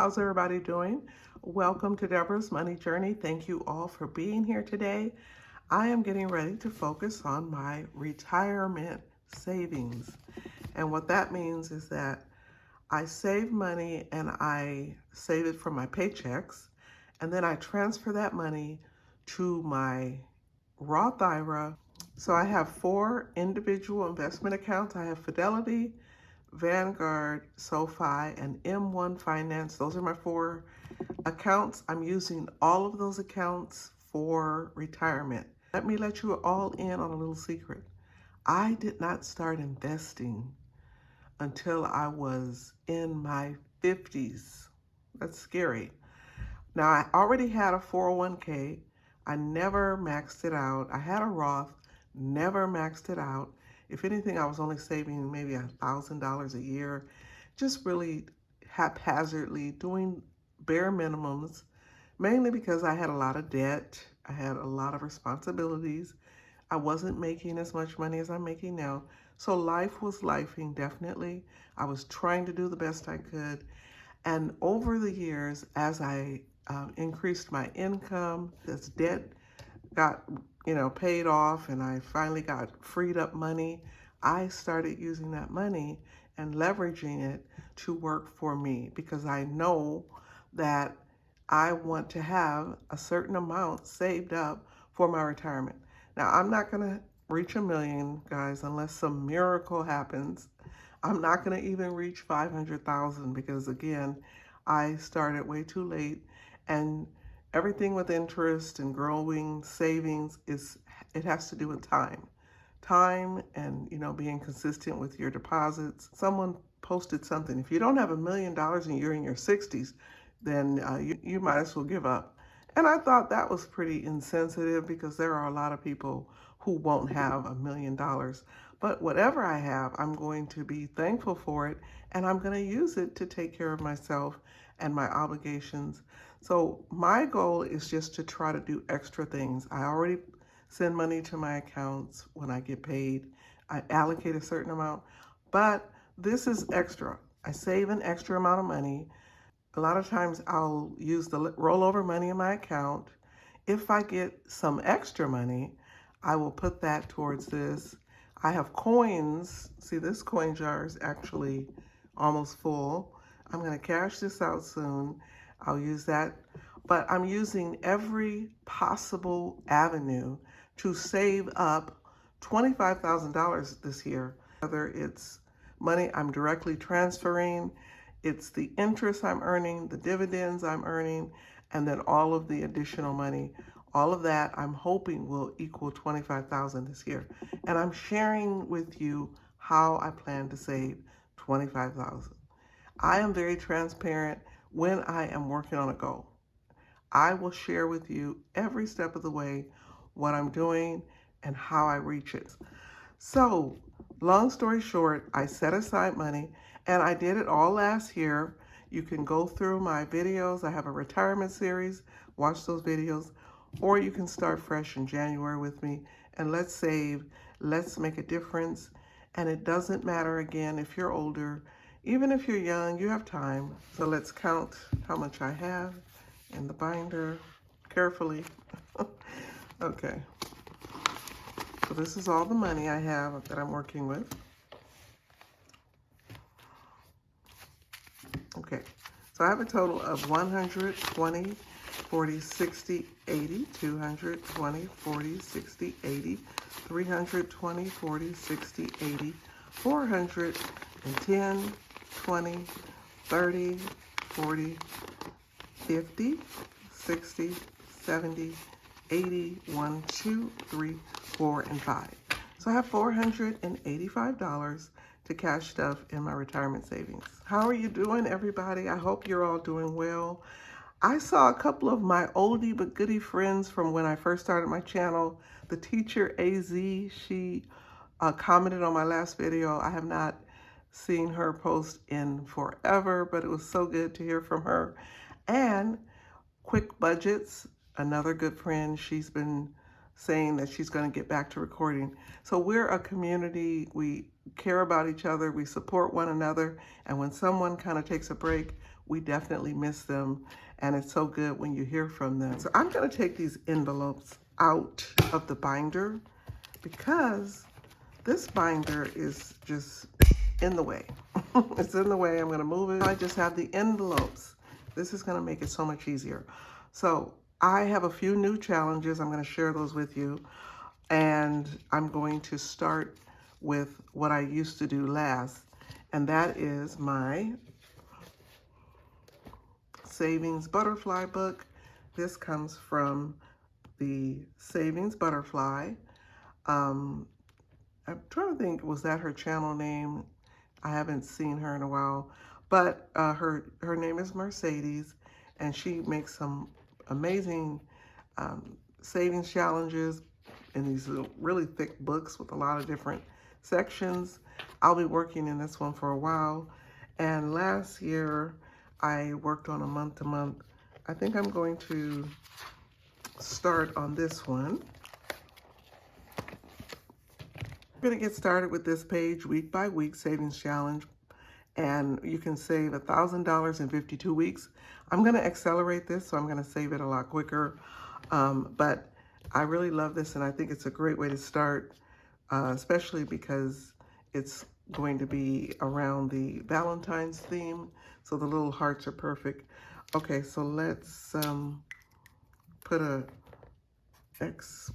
how's everybody doing? Welcome to Deborah's Money Journey. Thank you all for being here today. I am getting ready to focus on my retirement savings. And what that means is that I save money and I save it from my paychecks, and then I transfer that money to my Roth IRA. So I have 4 individual investment accounts. I have Fidelity, Vanguard, SoFi, and M1 Finance. Those are my 4 accounts. I'm using all of those accounts for retirement. Let me let you all in on a little secret. I did not start investing until I was in my 50s. That's scary. Now, I already had a 401k. I never maxed it out. I had a Roth, never maxed it out. If anything, I was only saving maybe $1,000 a year, just really haphazardly doing bare minimums, mainly because I had a lot of debt. I had a lot of responsibilities. I wasn't making as much money as I'm making now. So life was lifing, definitely. I was trying to do the best I could. And over the years, as I increased my income, as debt got paid off and I finally got freed up money, I started using that money and leveraging it to work for me, because I know that I want to have a certain amount saved up for my retirement. Now, I'm not going to reach 1 million, guys, unless some miracle happens. I'm not going to even reach 500,000 because, again, I started way too late, and everything with interest and growing savings it has to do with time and being consistent with your deposits. Someone posted something: if you don't have $1 million and you're in your 60s, then you might as well give up. And I thought that was pretty insensitive, because there are a lot of people who won't have $1 million. But whatever I have, I'm going to be thankful for it, and I'm going to use it to take care of myself and my obligations. So my goal is just to try to do extra things. I already send money to my accounts when I get paid. I allocate a certain amount, but this is extra. I save an extra amount of money. A lot of times I'll use the rollover money in my account. If I get some extra money, I will put that towards this. I have coins. See, this coin jar is actually almost full. I'm going to cash this out soon. I'll use that. But I'm using every possible avenue to save up $25,000 this year. Whether it's money I'm directly transferring, it's the interest I'm earning, the dividends I'm earning, and then all of the additional money. All of that I'm hoping will equal $25,000 this year. And I'm sharing with you how I plan to save $25,000. I am very transparent when I am working on a goal. I will share with you every step of the way what I'm doing and how I reach it. So, long story short, I set aside money, and I did it all last year. You can go through my videos. I have a retirement series. Watch those videos. Or you can start fresh in January with me, and let's save. Let's make a difference. And it doesn't matter, again, if you're older. Even if you're young, you have time. So let's count how much I have in the binder carefully. Okay. So this is all the money I have that I'm working with. Okay. So I have a total of 120, 40, 60, 80, 220, 40, 60, 80, 320, 40, 60, 80, 410, 20, 30, 40, 50, 60, 70, 80, 1, 2, 3, 4, and 5. So I have $485 to cash stuff in my retirement savings. How are you doing, everybody? I hope you're all doing well. I saw a couple of my oldie but goodie friends from when I first started my channel. The teacher AZ, she commented on my last video. I have not seen her post in forever, but it was so good to hear from her. And Quick Budgets, another good friend. She's been saying that she's going to get back to recording. So we're a community. We care about each other. We support one another. And when someone kind of takes a break, we definitely miss them. And it's so good when you hear from them. So I'm going to take these envelopes out of the binder because this binder is just in the way. It's in the way. I'm going to move it. I just have the envelopes. This is going to make it so much easier. So I have a few new challenges. I'm going to share those with you. And I'm going to start with what I used to do last. And that is my Savings Butterfly book. This comes from the Savings Butterfly. I'm trying to think, was that her channel name? I haven't seen her in a while, but her name is Mercedes, and she makes some amazing savings challenges in these really thick books with a lot of different sections. I'll be working in this one for a while, and last year I worked on a month-to-month. I think I'm going to start on this one. I'm going to get started with this page, week by week savings challenge, and you can save $1,000 in 52 weeks. I'm going to accelerate this, so I'm going to save it a lot quicker, but I really love this, and I think it's a great way to start, especially because it's going to be around the Valentine's theme, so the little hearts are perfect. Okay, so let's put a X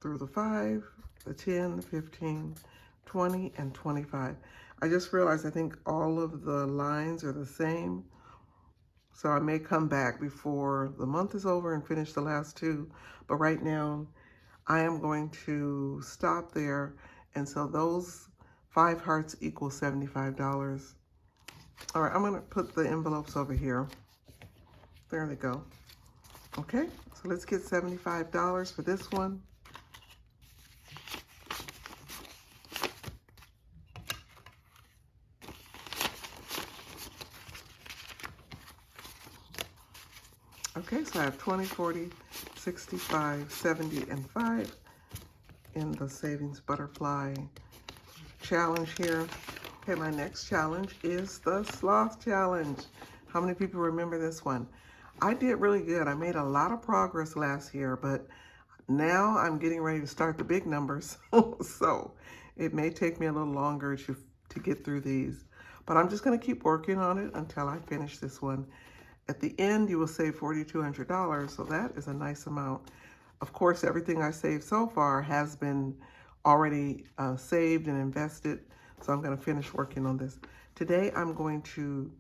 through the 5, the 10, 15, 20, and 25. I just realized I think all of the lines are the same. So I may come back before the month is over and finish the last two. But right now, I am going to stop there. And so those 5 hearts equal $75. All right, I'm going to put the envelopes over here. There they go. Okay, so let's get $75 for this one. Okay, so I have 20, 40, 65, 70, and 5 in the Savings Butterfly challenge here. Okay, my next challenge is the Sloth challenge. How many people remember this one? I did really good. I made a lot of progress last year, but now I'm getting ready to start the big numbers. So it may take me a little longer to get through these, but I'm just going to keep working on it until I finish this one. At the end, you will save $4,200, so that is a nice amount. Of course, everything I saved so far has been already saved and invested, so I'm going to finish working on this. Today, I'm going to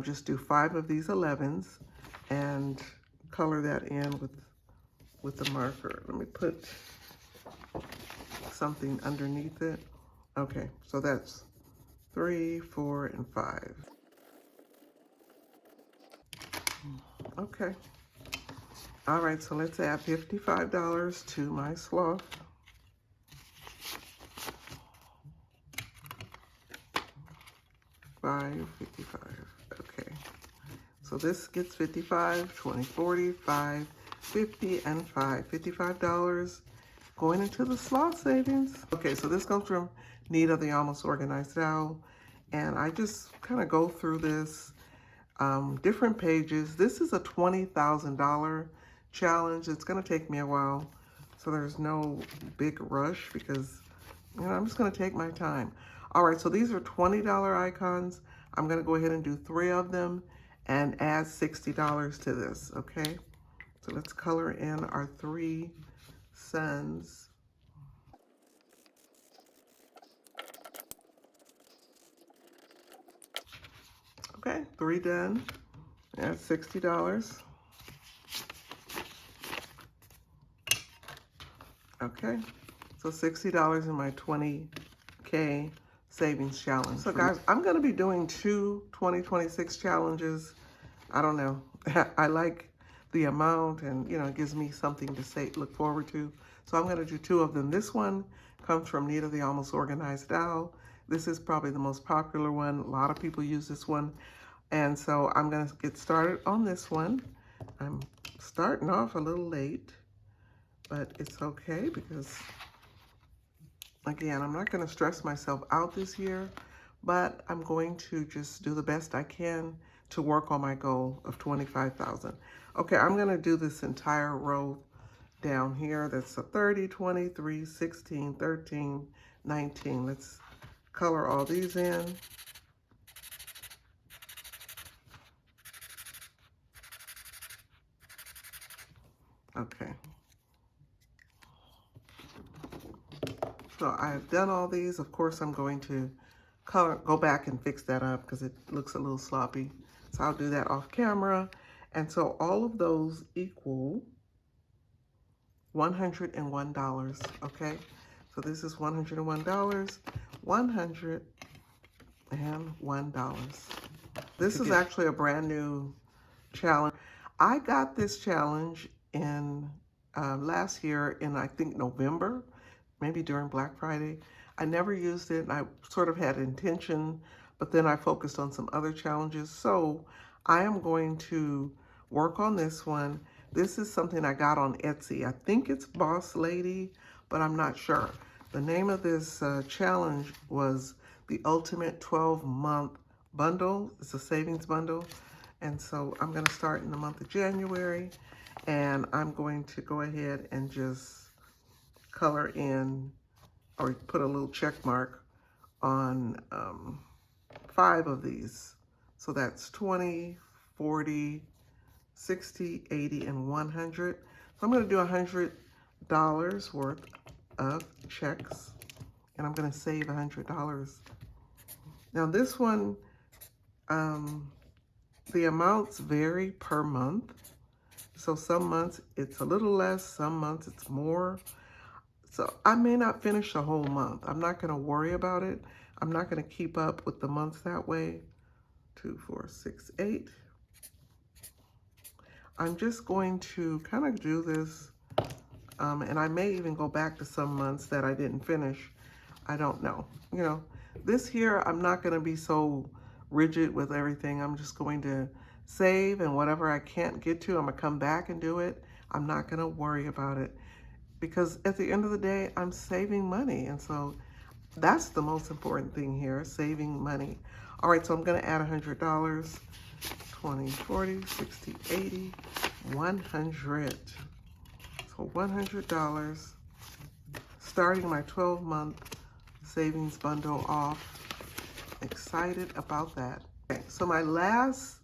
just do 5 of these 11s and color that in with the marker. Let me put something underneath it. Okay, so that's 3, 4, and 5. Okay. All right, so let's add $55 to my Sloth. $55. Okay. So this gets 55, 20, 40, 5, 50, and 5. $55 going into the Sloth savings. Okay, so this comes from Nita, the Almost Organized Owl. And I just kind of go through this, different pages. This is a $20,000 challenge. It's going to take me a while, so there's no big rush because, you know, I'm just going to take my time. All right, so these are $20 icons. I'm going to go ahead and do 3 of them and add $60 to this, okay? So let's color in our 3 suns. Okay, 3 done. Add $60. Okay, so $60 in my 20K savings challenge. So guys, I'm gonna be doing 2 2026 challenges. I don't know, I like the amount, and you know, it gives me something to look forward to. So I'm gonna do 2 of them. This one comes from Nita, the Almost Organized Owl. This is probably the most popular one. A lot of people use this one. And so I'm gonna get started on this one. I'm starting off a little late, but it's okay because, again, I'm not going to stress myself out this year, but I'm going to just do the best I can to work on my goal of 25,000. Okay, I'm going to do this entire row down here. That's a 30, 23, 16, 13, 19. Let's color all these in. Okay. So I've done all these. Of course, I'm going to go back and fix that up because it looks a little sloppy. So I'll do that off camera. And so all of those equal $101, okay? So this is $101, $101. This is actually a brand new challenge. I got this challenge in last year in, I think, November, maybe during Black Friday. I never used it, and I sort of had intention, but then I focused on some other challenges. So I am going to work on this one. This is something I got on Etsy. I think it's Boss Lady, but I'm not sure. The name of this challenge was the Ultimate 12-Month Bundle. It's a savings bundle. And so I'm going to start in the month of January, and I'm going to go ahead and just color in or put a little check mark on 5 of these. So that's 20, 40, 60, 80, and 100. So I'm going to do $100 worth of checks, and I'm going to save $100. Now this one, the amounts vary per month. So some months it's a little less, some months it's more. So I may not finish the whole month. I'm not going to worry about it. I'm not going to keep up with the months that way. 2, 4, 6, 8. I'm just going to kind of do this, and I may even go back to some months that I didn't finish. I don't know. You know, this year I'm not going to be so rigid with everything. I'm just going to save, and whatever I can't get to, I'm going to come back and do it. I'm not going to worry about it because at the end of the day, I'm saving money. And so that's the most important thing here, saving money. All right, so I'm going to add $100. 20, 40, 60, 80, 100. So $100, starting my 12-month savings bundle off. Excited about that. Okay, so my last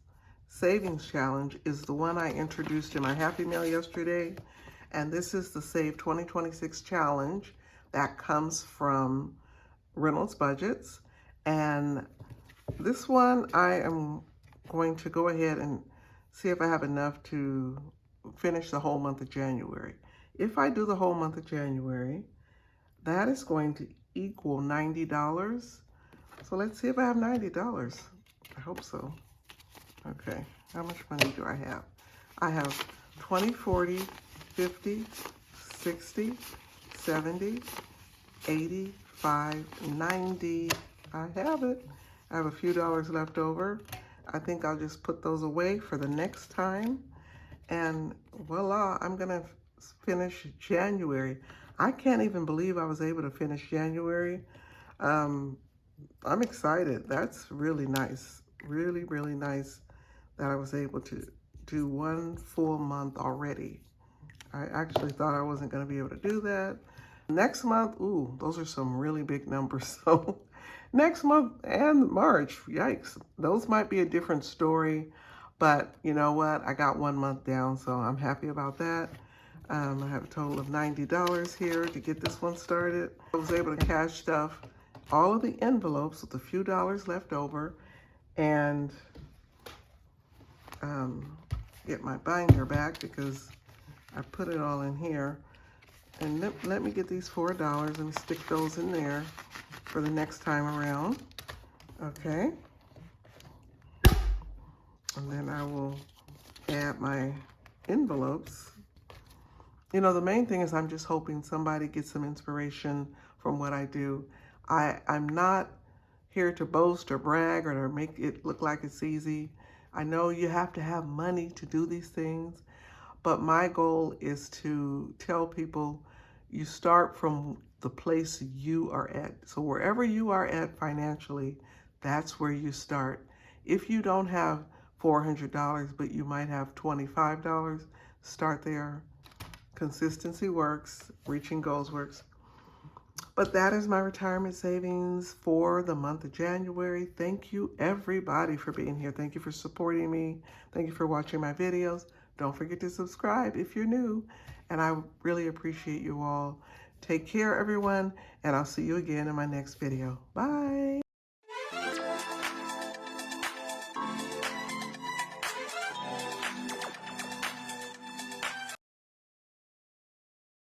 savings challenge is the one I introduced in my Happy Mail yesterday. And this is the Save 2026 challenge that comes from Reynolds Budgets. And this one I am going to go ahead and see if I have enough to finish the whole month of January. If I do the whole month of January, that is going to equal $90. So let's see if I have $90. I hope so. Okay, how much money do I have? I have 20, 40, 50, 60, 70, 85, 90. I have it. I have a few dollars left over. I think I'll just put those away for the next time. And voila, I'm gonna finish January. I can't even believe I was able to finish January. I'm excited. That's really nice. Really, really nice that I was able to do one full month already. I actually thought I wasn't gonna be able to do that. Next month, ooh, those are some really big numbers. So next month and March, yikes, those might be a different story. But you know what? I got 1 month down, so I'm happy about that. I have a total of $90 here to get this one started. I was able to cash stuff, all of the envelopes with a few dollars left over, and get my binder back because I put it all in here. And let me get these $4 and stick those in there for the next time around. Okay. And then I will add my envelopes. You know, the main thing is I'm just hoping somebody gets some inspiration from what I do. I'm not here to boast or brag or to make it look like it's easy. I know you have to have money to do these things, But my goal is to tell people you start from the place you are at. So wherever you are at financially, that's where you start. If you don't have $400, but you might have $25, start there. Consistency works, reaching goals works. But that is my retirement savings for the month of January. Thank you everybody for being here. Thank you for supporting me. Thank you for watching my videos. Don't forget to subscribe if you're new. And I really appreciate you all. Take care, everyone, and I'll see you again in my next video. Bye.